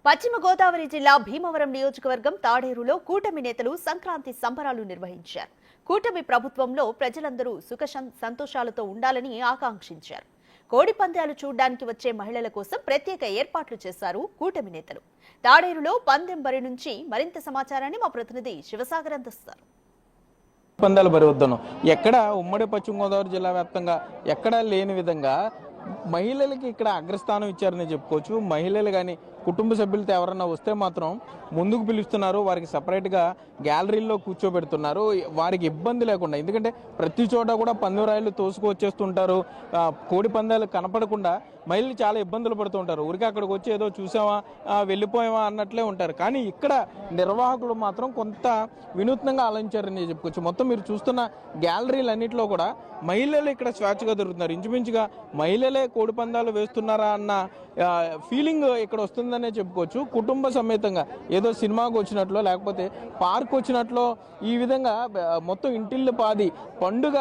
పశ్చిమ గోదావరి జిల్లా భీమవరం నియోజకవర్గం తాడేరులో కూటమి నేతలు సంక్రాంతి సంబరాలు నిర్వహించారు. కూటమి ప్రభుత్వంలో ప్రజలందరూ సుఖ సంతోషాలతో ఉండాలని ఆకాంక్షించారు. కోడి పందాలు చూడడానికి వచ్చే మహిళల కోసం ప్రత్యేక ఏర్పాట్లు చేశారు కూటమి నేతలు. తాడేరులో పందెం బరి నుంచి మరింత సమాచారాన్ని మా ప్రతినిధి శివసాగర్ అందిస్తారు. పందాల బరి వద్దను ఎక్కడ ఉమ్మడి పశ్చిమ గోదావరి జిల్లా వ్యాప్తంగా ఎక్కడా లేని విధంగా మహిళలకి ఇక్కడ అగ్రస్థానం ఇచ్చారని చెప్పుకోవచ్చు. మహిళలు కానీ కుటుంబ సభ్యులతో ఎవరన్నా వస్తే మాత్రం ముందుకు పిలుస్తున్నారు. వారికి సపరేట్గా గ్యాలరీల్లో కూర్చోబెడుతున్నారు. వారికి ఇబ్బంది లేకుండా, ఎందుకంటే ప్రతి చోట కూడా పందెరాయిలు తోసుకు వచ్చేస్తుంటారు. కోడి పందాలు కనపడకుండా మహిళలు చాలా ఇబ్బందులు పడుతూ ఉంటారు. ఊరికి అక్కడికి వచ్చి ఏదో చూసామా వెళ్ళిపోయామా అన్నట్లే ఉంటారు. కానీ ఇక్కడ నిర్వాహకులు మాత్రం కొంత వినూత్నంగా ఆలోచించారని చెప్పుకోవచ్చు. మొత్తం మీరు చూస్తున్న గ్యాలరీలు అన్నింటిలో కూడా మహిళలు ఇక్కడ స్వేచ్ఛగా దొరుకుతున్నారు. ఇంచుమించుగా మహిళలే కోడి పందాలు వేస్తున్నారా అన్న ఫీలింగ్ ఇక్కడ వస్తుందనే చెప్పుకోవచ్చు. కుటుంబ సమేతంగా ఏదో సినిమాకు వచ్చినట్లో లేకపోతే పార్క్ వచ్చినట్లో ఈ విధంగా మొత్తం ఇంటిల్లు పాది పండుగ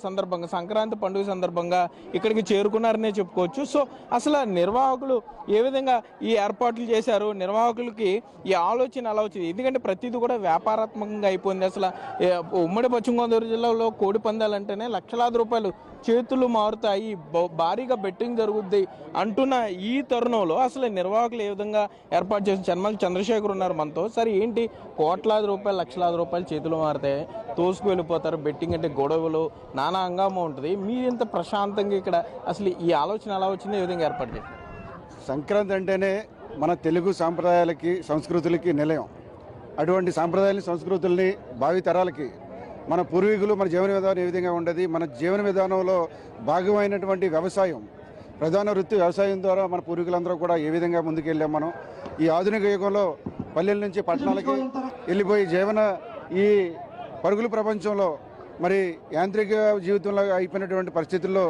సందర్భంగా, సంక్రాంతి పండుగ సందర్భంగా ఇక్కడికి చేరుకున్నారనే చెప్పుకోవచ్చు. సో అసలు నిర్వాహకులు ఏ విధంగా ఈ ఏర్పాట్లు చేశారు, నిర్వాహకులకి ఈ ఆలోచన అలా వచ్చింది. ఎందుకంటే ప్రతిదీ కూడా వ్యాపారాత్మకంగా అయిపోయింది. అసలు ఉమ్మడి పశ్చిమ గోదావరి జిల్లాలో కోడి పందాలు అంటేనే లక్షలాది రూపాయలు చేతులు మారుతాయి, భారీగా బెట్టింగ్ జరుగుద్ది అంటున్న ఈ తరుణంలో అసలు నిర్వాహకులు ఏ విధంగా ఏర్పాటు చేసిన చర్మల చంద్రశేఖర్ ఉన్నారు మనతో. సరే ఏంటి, కోట్లాది రూపాయలు లక్షలాది రూపాయలు చేతులు మారుతాయి, తోసుకు వెళ్ళిపోతారు, బెట్టింగ్ అంటే గొడవలు నానా హంగామా ఉంటుంది. మీరింత ప్రశాంతంగా ఇక్కడ అసలు ఈ ఆలోచన ఎలా వచ్చింది, ఏ విధంగా ఏర్పాటు చేశారు? సంక్రాంతి అంటేనే మన తెలుగు సాంప్రదాయాలకి సంస్కృతులకి నిలయం. అటువంటి సాంప్రదాయాలని సంస్కృతుల్ని భావితరాలకి మన పూర్వీకులు మన జీవన విధానం ఏ విధంగా ఉండేది, మన జీవన విధానంలో భాగమైనటువంటి వ్యవసాయం, ప్రధాన వృత్తి వ్యవసాయం ద్వారా మన పూర్వీకులందరూ కూడా ఏ విధంగా ముందుకెళ్ళాం. మనం ఈ ఆధునిక యుగంలో పల్లెల నుంచి పట్టణాలకి వెళ్ళిపోయి జీవన ఈ పరుగుల ప్రపంచంలో మరి యాంత్రిక జీవితంలో అయిపోయినటువంటి పరిస్థితుల్లో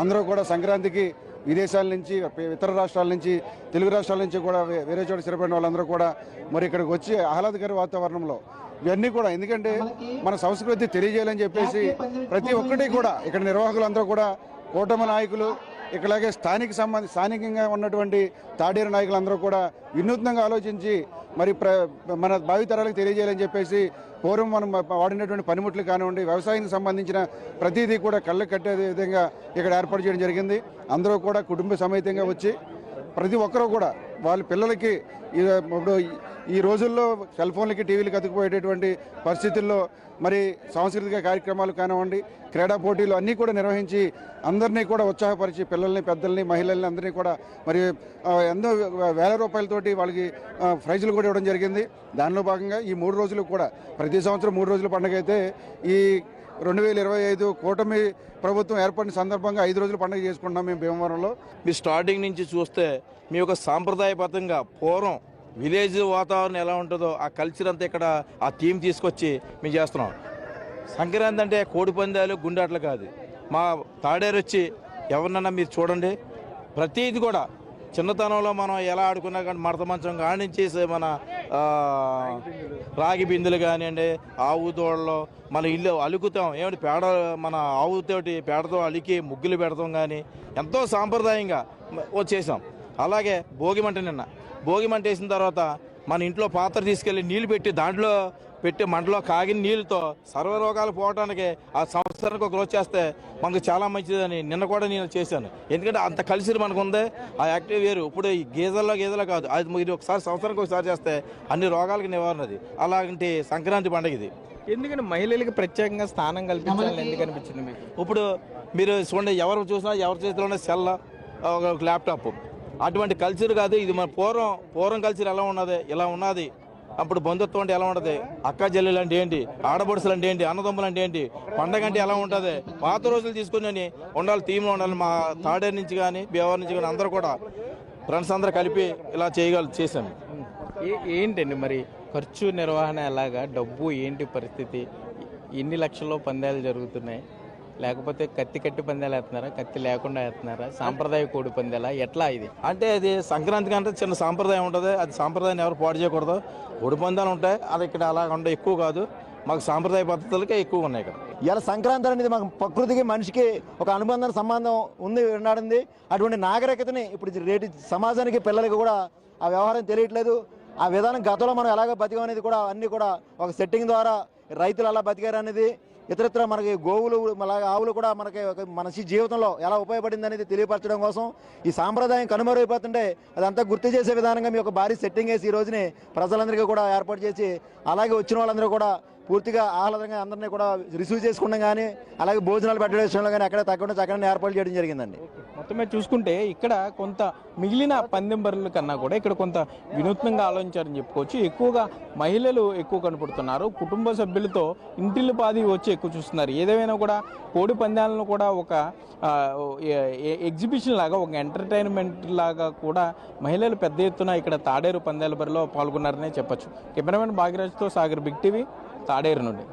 అందరూ కూడా సంక్రాంతికి విదేశాల నుంచి, ఇతర రాష్ట్రాల నుంచి, తెలుగు రాష్ట్రాల నుంచి కూడా వేరే చోట స్థిరపడిన వాళ్ళందరూ కూడా మరి ఇక్కడికి వచ్చి ఆహ్లాదకర వాతావరణంలో ఇవన్నీ కూడా, ఎందుకంటే మన సంస్కృతి తెలియజేయాలని చెప్పేసి ప్రతి ఒక్కటి కూడా ఇక్కడ నిర్వాహకులందరూ కూడా కూటమి నాయకులు, ఇక్కడలాగే స్థానికంగా ఉన్నటువంటి తాడేరు నాయకులందరూ కూడా వినూత్నంగా ఆలోచించి మరి మన భావితరాలకు తెలియజేయాలని చెప్పేసి పూర్వం మనం వాడినటువంటి పనిముట్లు కానివ్వండి, వ్యవసాయానికి సంబంధించిన ప్రతిదీ కూడా కళ్ళకు కట్టే విధంగా ఇక్కడ ఏర్పాటు చేయడం జరిగింది. అందరూ కూడా కుటుంబ సమేతంగా వచ్చి ప్రతి ఒక్కరూ కూడా వాళ్ళ పిల్లలకి ఇప్పుడు ఈ రోజుల్లో సెల్ ఫోన్లకి టీవీలకి అతుకుపోయేటటువంటి పరిస్థితుల్లో మరి సాంస్కృతిక కార్యక్రమాలు కానివ్వండి, క్రీడా పోటీలు అన్నీ కూడా నిర్వహించి అందరినీ కూడా ఉత్సాహపరిచి పిల్లల్ని, పెద్దల్ని, మహిళల్ని అందరినీ కూడా మరి ఎన్నో వేల రూపాయలతోటి వాళ్ళకి ప్రైజులు కూడా ఇవ్వడం జరిగింది. దానిలో భాగంగా ఈ 3 రోజులు కూడా ప్రతి సంవత్సరం 3 రోజుల పండుగ అయితే ఈ 2025 కూటమి ప్రభుత్వం ఏర్పడిన సందర్భంగా 5 రోజుల పండుగ చేసుకుంటున్నాం మేము భీమవరంలో. మీ స్టార్టింగ్ నుంచి చూస్తే మీ యొక్క సాంప్రదాయబద్ధంగా పూర్వం విలేజ్ వాతావరణం ఎలా ఉంటుందో ఆ కల్చర్ అంతా ఇక్కడ ఆ థీమ్ తీసుకొచ్చి మేము చేస్తున్నాం. సంక్రాంతి అంటే కోడి పందాలు, గుండాట్లు కాదు. మా తాడేరు వచ్చి ఎవరినన్నా మీరు చూడండి, ప్రతిది కూడా చిన్నతనంలో మనం ఎలా ఆడుకున్నా కానీ మడత మంచం కానించి మన రాగి బిందులు కానివ్వండి, ఆవు దోళ్ళలో మన ఇల్లు అలుకుతాం, ఏమంటే పేడ మన ఆవుతోటి పేడతో అలికి ముగ్గులు పెడతాం, కానీ ఎంతో సాంప్రదాయంగా వచ్చేసాం. అలాగే భోగిమంట, నిన్న భోగిమంట వేసిన తర్వాత మన ఇంట్లో పాత్ర తీసుకెళ్ళి నీళ్ళు పెట్టి దాంట్లో పెట్టి మంటలో కాగిన నీళ్ళతో సర్వరోగాలు పోవడానికి ఆ సంవత్సరానికి ఒక రోజు చేస్తే మనకు చాలా మంచిదని నిన్న కూడా నేను చేశాను. ఎందుకంటే అంత కలిసి మనకు ఉంది ఆ యాక్టివ్ వేరు. ఇప్పుడు ఈ గీజల్లో కాదు, అది మీరు ఒకసారి సంవత్సరానికి ఒకసారి చేస్తే అన్ని రోగాలకు నివారణది. అలాంటి సంక్రాంతి పండుగ ఇది. ఎందుకంటే మహిళలకి ప్రత్యేకంగా స్థానం కల్పించాలని ఎందుకు అనిపించింది మీకు? ఇప్పుడు మీరు చూడండి, ఎవరు చూసినా ఎవరి చేతిలోనే సెల్, ఒక ల్యాప్టాప్, అటువంటి కల్చర్ కాదు ఇది. మన పూర్వం కల్చర్ ఎలా ఉన్నది, ఇలా ఉన్నది. అప్పుడు బంధుత్వం అంటే ఎలా ఉంటుంది, అక్క చెల్లెలు అంటే ఏంటి, ఆడపడుసులు అంటే ఏంటి, అన్నదమ్ములు అంటే ఏంటి, పండగ అంటే ఎలా ఉంటుంది, పాత రోజులు తీసుకుని ఉండాలి, థీమ్లో ఉండాలి. మా తాడేరు నుంచి కానీ భీమవరం నుంచి కానీ అందరూ కూడా ఫ్రెండ్స్ అందరూ కలిపి ఇలా చేశాను. ఏంటండి మరి ఖర్చు నిర్వహణ ఎలాగా, డబ్బు ఏంటి పరిస్థితి, ఎన్ని లక్షల్లో పందాలు జరుగుతున్నాయి, లేకపోతే కత్తి పందాలు వేస్తున్నారా, కత్తి లేకుండా వేస్తున్నారా, సాంప్రదాయ కోడి పందాలా, ఎట్లా ఇది? అంటే అది సంక్రాంతికి అంటే చిన్న సాంప్రదాయం ఉంటుంది, అది సాంప్రదాయాన్ని ఎవరు పాడు చేయకూడదు. కోడి పందాలు ఉంటాయి, అది ఇక్కడ అలా ఉండే ఎక్కువ కాదు. మాకు సాంప్రదాయ పద్ధతులకే ఎక్కువ ఉన్నాయి ఇక్కడ. ఇలా సంక్రాంతి అనేది మాకు ప్రకృతికి, మనిషికి ఒక సంబంధం ఉంది, ఉన్నాడింది. అటువంటి నాగరికతని ఇప్పుడు రేటు సమాజానికి, పిల్లలకి కూడా ఆ వ్యవహారం తెలియట్లేదు. ఆ విధానం గతంలో మనం ఎలాగ బతికాం అనేది కూడా అన్నీ కూడా ఒక సెట్టింగ్ ద్వారా రైతులు ఎలా బతికారు అనేది, ఇతరత్ర మనకి గోవులు అలాగే ఆవులు కూడా మనకి ఒక మనిషి జీవితంలో ఎలా ఉపయోగపడింది అనేది తెలియపరచడం కోసం ఈ సాంప్రదాయం కనుమరుగైపోతుంటే అదంతా గుర్తు చేసే విధానంగా మీ ఒక భారీ సెట్టింగ్ వేసి ఈ రోజుని ప్రజలందరికీ కూడా ఏర్పాటు చేసి, అలాగే వచ్చిన వాళ్ళందరూ కూడా పూర్తిగా ఆహ్లాదంగా అందరినీ కూడా రిసీవ్ చేసుకోవడం కానీ, అలాగే భోజనాలు పెట్టడం విషయంలో కానీ అక్కడ తగ్గకుండా చక్కగా ఏర్పాటు చేయడం జరిగిందండి. మొత్తం మీద చూసుకుంటే ఇక్కడ కొంత మిగిలిన పందెం బరుల కన్నా కూడా ఇక్కడ కొంత వినూత్నంగా ఆలోచించారని చెప్పుకోవచ్చు. ఎక్కువగా మహిళలు ఎక్కువ కనపడుతున్నారు. కుటుంబ సభ్యులతో ఇంటిల్లి పాది వచ్చి ఎక్కువ చూస్తున్నారు. ఏదేమైనా కూడా కోడి పందాలను కూడా ఒక ఎగ్జిబిషన్ లాగా, ఒక ఎంటర్టైన్మెంట్ లాగా కూడా మహిళలు పెద్ద ఎత్తున ఇక్కడ తాడేరు పందాల బరిలో పాల్గొన్నారనే చెప్పొచ్చు. కెమెరామెన్ భాగ్యరాజ్తో సాగర్, బిగ్ టీవీ, తాడేరు నుండి.